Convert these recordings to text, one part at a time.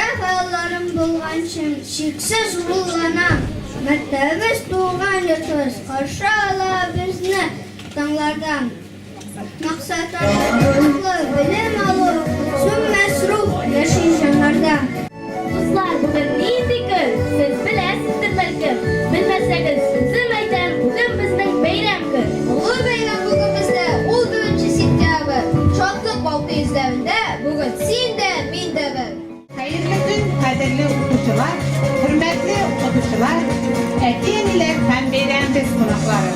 Ülke hayallerim bulgan şeksiz rulanam. Mektebimiz doğan yatırız. Karşı ala bizni dağlardan. Maksatlarımızla bilim alır. Tüm mesruf yaşayışanlardan. Kızlar bugün neydi gün? Siz bilesizdir belki. Bilmeseniz bizim aydan bugün bizning bayram gün. Ulu bayram bugün bizde 11 sentyabr. Çokluk oldu izlerinde bugün sen de men de bir. Hayırlı gün, kaderli okutuşular, hürmetli okutuşular, yeniler hem beğendiz konakları.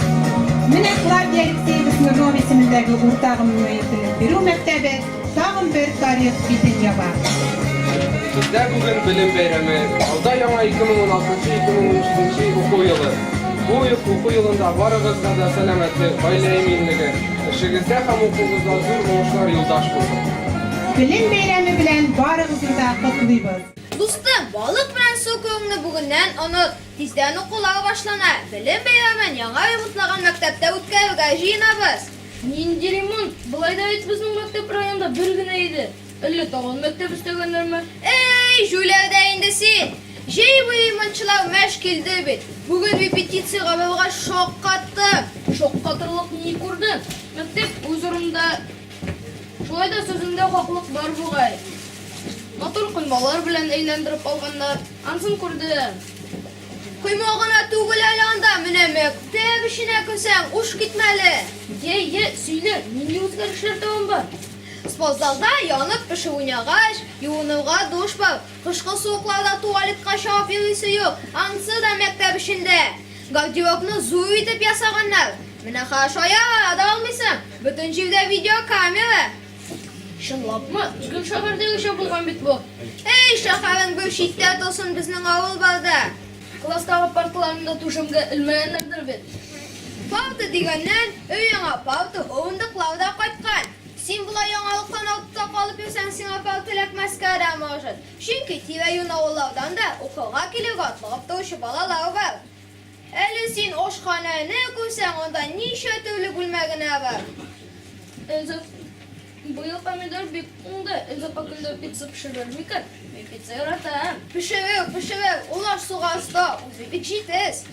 Mine Klavya Liseyi Sınırlı isimindeki ortağım mühendisinin Biru Mektebi, tağım bir tarih bitin yapar. Bizde bugün bilim beyremi, alda yana 2016-2013 okul yılı. Bu okul yılında varımızda da selametli, aile eminligi, işinizde hem okulunuzda zor maaşlar yoldaş bulsun. Bilim beyremi bilen barımızı da kutluyoruz. Dostum, balık bilen sokuğunu bugünden onu tizden okula başlana. Bilim beyramen yana ve mutlagan mektepte ötkevge jiyinabız. Ninjirimun, bulayda hiç bizim mektep rayonunda bir gün eydi. 50 tağın mektep üstegenler mi? Ey, jüylerde indesin. Jey bu imançılar meşkildi bit. Bugün bir petisi gabıga şok kattı. Şok katırlık neyi kurdun? Mektep huzurumda şolay da sözünde haklık var bu gay. Motor kıymalar bilen eğlendirip alganlar ansın kurdu. Kuymağına tuğul alanda mine mektep işine kösen uş gitmeli. Ye, söyle, neyli özgarışlar devam var? Spozalda yanıp pişi oynagaş, yuğunuğa duş bak. Kışkı soğuklarda tuvaletka şaf yuvisi yok. Ansı da mektep işinde. Gavdiyoknu zuyu edip yasaganlar. Mine haşoya ada almışsın. Bütün civde video kamera. Şınlap mı? Bugün şehirde işe bulgan bit bu. Ey şehirin bu şiddet olsun bizning avul balda. Klastағы partilarında tuşumga ilmeyenlerdir bit. Pavtı degenden öyüňe pavtı hovundıqlavda qaytkan. Sen bula yaňalıktan altta kalıp yürsen sana pavtı telekmezke adamıжат. Çünkü tive yuna olavdan da okulga kelip atlıqıp doğuşu balalar var. Eli sen oşxanaya ne koysan onda niçe türlü bilmegine var. Elza, bu yıl pomidor bik onda. Elza pakında pizza pişirir mikan? Ben pizza yaratam. Pişiver, ulaş suğa usta. Uzi bik jitez.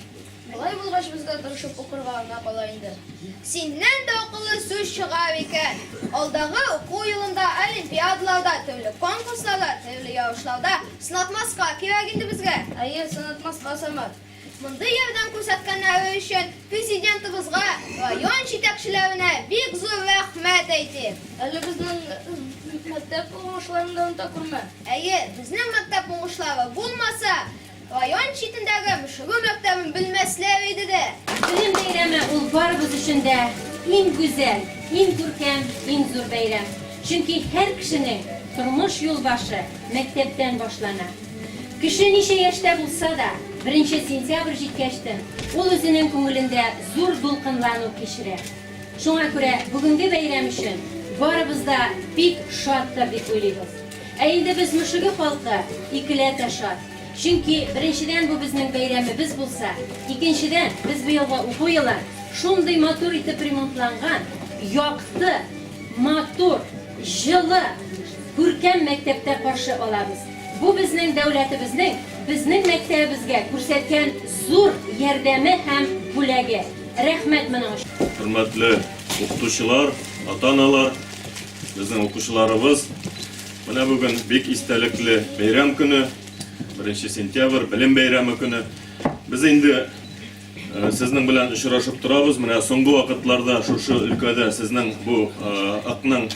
Olay bulgaç bizga tırışıp okurgağına qalayındı. Senden de okulu söz çıgar iken. Aldağı okul yılında olimpiyadalarda, türlü konkurslarda, türlü yarışlarda sınatmaska kerakindi bizge. Ayı sanatmaz basamar. Mındı yerden ko'rsatganlari uchun Prezidentimizga va yon yetakchilarine bek zo'r rahmat aytib. Әлі біздің мәктеп оңышыларында ұнта көрме. Agar bizning maktab o'qishlari bo'lmasa, rayon chetidagi shu maktabni bilmaslar edi-de. Bilim beyremi ul barımız için de en güzel, en görkem, en zor bayram. Çünkü her kişinin turmuş yolbaşı mektepten başlana. Kişi neçe yaşta bulsa da 1 sentyabr жеткәчтен ул özünün көңелендә зур дулкынлану кичерә. Шуңа күрә бүгенге бәйрәм өчен барыбыз да бик шат дип уйлыйбыз. Ә инде без мөшеге халкы икеләтә шат. Чөнки беренчедән бу безнең бәйрәмебез булса, икенчедән без бу елга уку елы шундый матур итеп ремонтланган, якты, матур, җылы, күркәм мәктәптә каршы алабыз. Bu bizning davlatimizning, bizning maktabimizga ko'rsatkан zo'r yordami ham bo'lagi. Rahmat mana shu. Hürmetli okutuşular, ata-analar, bizning o'quvchilarimiz mana bugün bek istalikli bayram kuni, 1 sentyabr bilim bayrami kuni. Biz endi sizning bilan uchrashib turamiz. Mana so'nggi vaqtlarda shu ülkede sizning bu aqning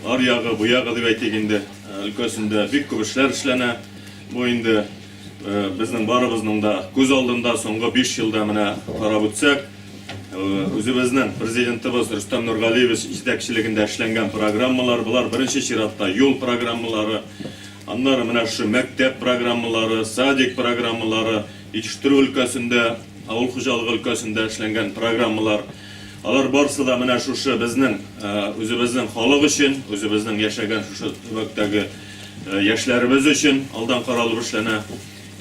ariyag'i, bu yag'i deb aytganda ülkesinde bek ko'p ishlar ishlana. Bu endi bizning baribizning da ko'z oldinda so'nggi 5 yilda mana qarab o'tsak, o'zimizning prezidentimiz Rustam Nurg'aliyevich yetakchiligida ishlangan programmalar bular birinchi chiratda yo'l programmalari, anlar mana shu maktab programmalari, sadik programmalari, yetishtiruv өлкәсендә, avul xo'jaligi өлкәсендә ishlangan programmalar. Алар барысы да mana shu bizning o'zimizning xalq uchun, o'zimizning yashagan shu vaqtdagi yoshlarimiz uchun aldan qaralib ishlana.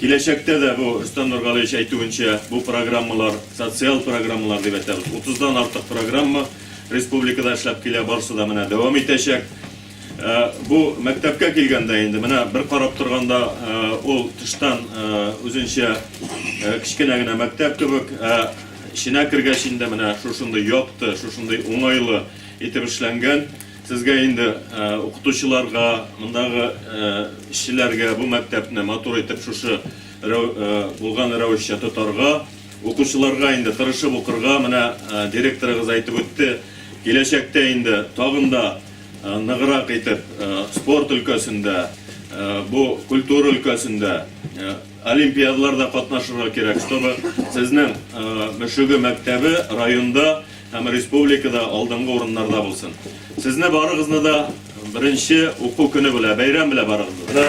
Kelajakda da bu Rustam Nurg'aliyevich aytgancha bu programmalar sotsial programmalar deb aytamiz. 30 dan ortiq programma respublikada ishlab kela borsida mana davom etacak. bu мәктәпкә килгәндә инде менә бер карап торганда ул тыштан үзенчә кичкенә генә мәктәп кебек, эченә кергәч инде менә шушындай якты, шушындай уңайлы итеп эшләнгән. Сезгә инде укытучыларга, мондагы эшчеләргә бу мәктәпне матур итеп шушы булган рәвешчә тотарга, укучыларга инде тырышып укырга, менә директорыгыз әйтеп үтте, киләчәктә инде тагын да ныграк итеп спорт өлкәсендә, бу культура өлкәсендә олимпиадаларда катнашырга кирәк, чтобы сезнең Мөшеге мәктәбе районда һәм республикада алдынгы урыннарда булсын. Сезне барыгызны да беренче уку көне белән, бәйрәм белән барыгызны.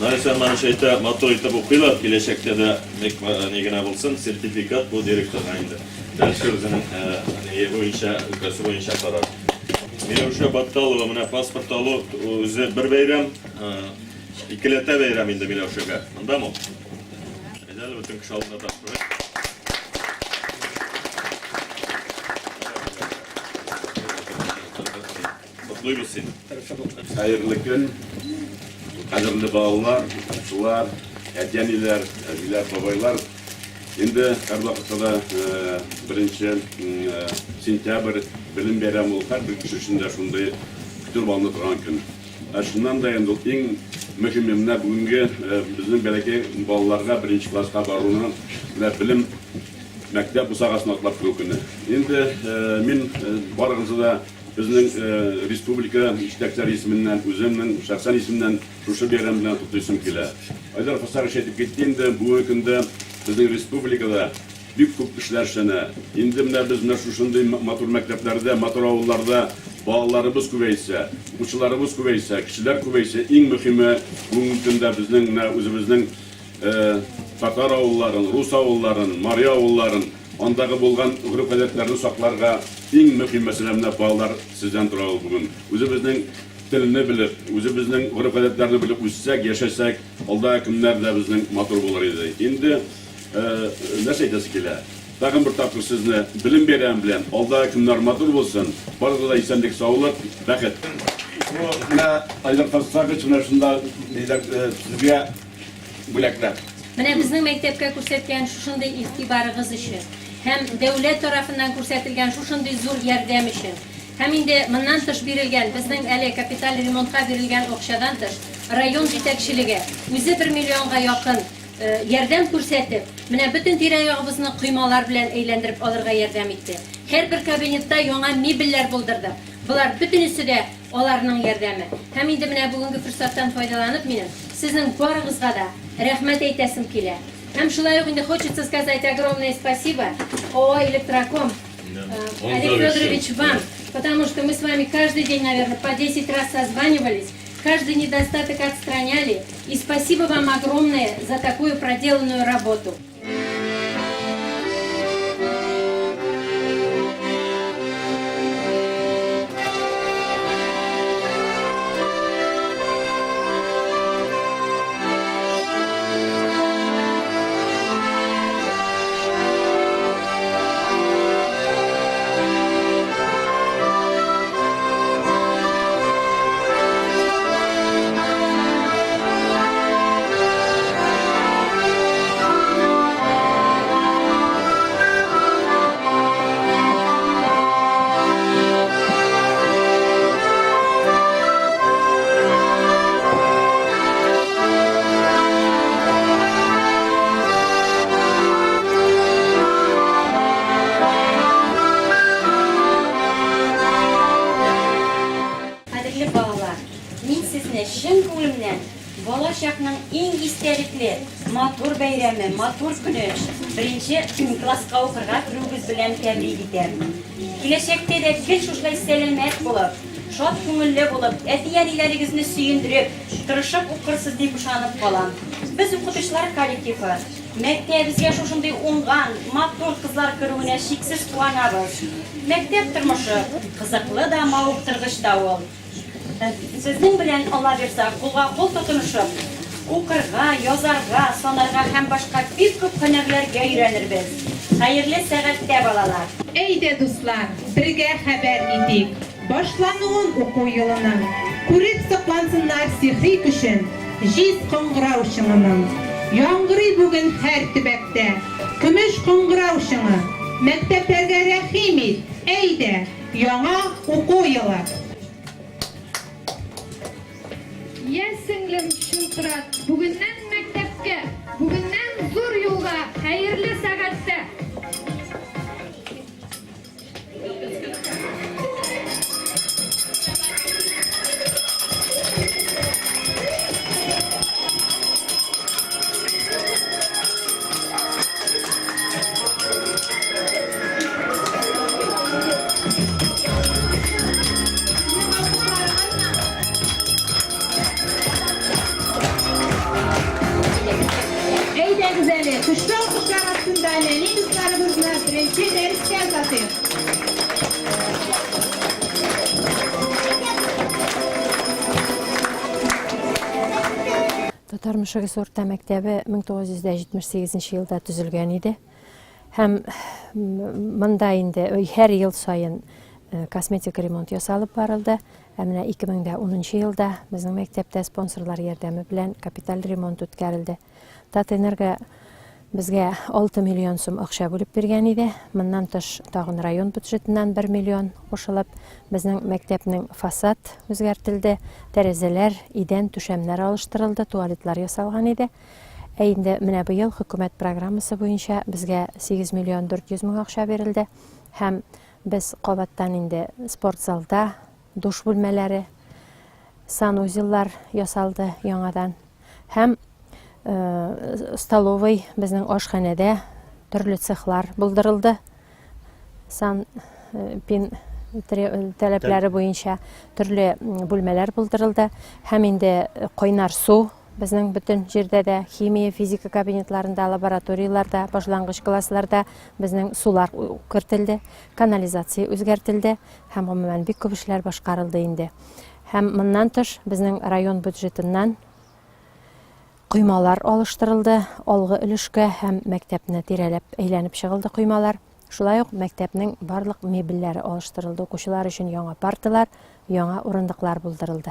Найсан маншайта матур итеп укыйлар, киләчәктә дә нигенә булсын, сертификат бу директорга инде. Дальше үзенең буенча, өлкәсе буенча карар. Миләүшә Батталова менә паспорт алу үзе бер бәйрәм, икеләтә бәйрәм инде Миләүшәгә. Мондамы? Әйдәл бөтен кеше алдында тапшырып. Котлыйбыз син. Хәерле көн, кадерле балалар, укучылар, әтәниләр, әбиләр, бабайлар. Инде һәр вакытта 1 сентябрь белем бәйрәме ул һәр бер кеше өчен дә шундый көтеп алынып торган көн. Шуннан да инде иң мөһиме менә бүгенге безнең бәләкәй балаларга 1 класска баруны менә белем мәктәп усагасына атлап керү көне. Инде мин барыгызны да безнең республика җитәкчеләре исеменнән, үземнең шәхсән исеменнән шушы бәйрәм белән туктыйсым килә. Айдар Фасарыч әйтеп китте инде, бу көндә безнең республикада бик күп кешеләр эшләнә. Инде менә без менә шушындый матур мәктәпләрдә, матур авылларда балаларыбыз күбәйсә, укучыларыбыз күбәйсә, кешеләр күбәйсә, иң мөһиме бүгенге көндә безнең менә үзебезнең татар авылларын, рус авылларын, мария авылларын, андагы булган гөреф-гадәтләрне сакларга иң мөһим мәсьәлә менә балалар сездән тора ул бүген. Үзебезнең телне белеп, үзебезнең гөреф-гадәтләрне белеп үссәк, яшәсәк, алда кемнәр дә безнең матур булыр иде. Инде нәрсә әйтәсе килә? Тагын бер тапкыр сезне белем бәйрәме белән, алда кемнәр матур булсын, барыгыз да исәнлек, саулык, бәхет. Менә Айдар Фасарыч менә шунда сезгә бүләкләр. Менә безнең мәктәпкә күрсәткән шушындый игътибарыгыз өчен һәм дәүләт тарафыннан күрсәтелгән шушындый зур ярдәм өчен һәм инде моннан тыш бирелгән безнең әле капиталь ремонтка бирелгән акчадан тыш район җитәкчелеге үзе 1 миллионга якын ярдәм күрсәтеп, менә бөтен тирә-ягыбызны коймалар белән әйләндереп алырга ярдәм итте. Һәр бер кабинетта яңа мебельләр булдырды. Булар бөтенесе дә аларның ярдәме. Һәм инде менә бүгенге форсаттан файдаланып минем сезнең барыгызга да рәхмәт әйтәсем килә. Һәм шулай ук инде хочется сказать огромное спасибо ООО «Электроком» Олег Федорович вам, потому что мы с вами каждый день, наверное, по 10 раз созванивались, каждый недостаток отстраняли. И спасибо вам огромное за такую проделанную работу. Балачакның иң истәлекле матур бәйрәме, матур көне 1 класска укырга керүегез белән тәбрик итәм. Киләчәктә дә гел шулай сәламәт булып, шат күңелле булып, әти-әниләрегезне сөендереп, тырышып укырсыз дип ышанып калам. Без укытучылар коллективы мәктәбезгә шушындый уңган, матур кызлар керүенә шиксез куанабыз. Мәктәп тормышы кызыклы да, мавыктыргыч да ул. Сезнең белән Алла бирсә, кулга кул тотынышып, укырга, язарга, санарга һәм башка бик күп һөнәрләргә өйрәнербез. Хәерле сәгатьтә балалар. Әйдә дуслар, бергә хәбәр итик. Башлануын уку елының. Kurip saklansınlar sihri küşün, jiz kongırav şыңının. Yağngırı bugün her tübekte, kümüş kongırav şıngı. Mekteplerge rehim et, eyde, yana oku yılı. Yen singlim Şıltırat, bugünden mektepke, bugünden zor yolga, hayırlı sagatte. Eyde güzeli, kuşlu kuşlar hakkında neni kızlarımızla birinci ders yazatır. Tatar Müşagis Orta Mektebi 1978 yılda tüzülgen idi. Hem mında indi her yıl sayın kosmetik remont yasalып barıldı. Hem 2010 yılda bizim mektepte sponsorlar yardımı bilen kapital remont ötkərildi. Tatenerga bizge 6 milyon sum akşa bölüp bergen idi. Bundan tış tağın rayon bütçetinden 1 milyon qoşulup bizning mektepning fasad özgertildi. Terezeler, iden tüşemler alıştırıldı, tuvaletler yasalgan idi. Endi mine bu yıl hükümet programması boyunca bizge 8 milyon 400 ming akşa verildi. Hem biz qabattan indi sport zalda, duş bölmeleri, sanuzillar yasaldı yangadan. Hem stalovoy bizning oshxonada turli sexlar buldırıldı. San pin talaplari boyunca turli bölmeler buldırıldı. Hem indi qoynar su bizning bütün jerde de ximiya, fizika kabinetlarında, laboratoriyalarda, başlangıç klasslarda bizning sular kiritildi, kanalizatsiya özgertildi. Hem umuman bek ko'p ishlar boshqarildi indi. Hem bundan tış bizning rayon budjetinden Kuymalar alıştırıldı, algı ülüşke hem mektepne tirelep eğlenip çıkıldı kuymalar. Şulay yok mektepnin barlık mebelleri alıştırıldı. Okuşular için yana partılar, yana orundıklar bulduruldu.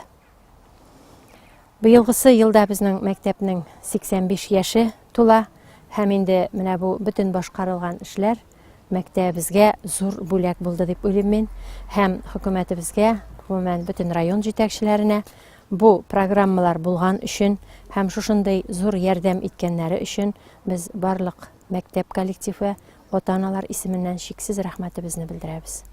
Bu yılgısı yılda bizning mektepnin 85 yaşı tula. Hem indi mine bu bütün başkarılgan işler mektebimizge zor bulak buldu dep oylayman. Hem hükümetimizge, umuman bütün rayon jetekçilerine bu programmalar bulgan üçün hem şuşunday zor yardım etkenleri üçün biz barlık mektep kollektivi ota-analar isiminden şeksiz rahmetimizni bildiremiz.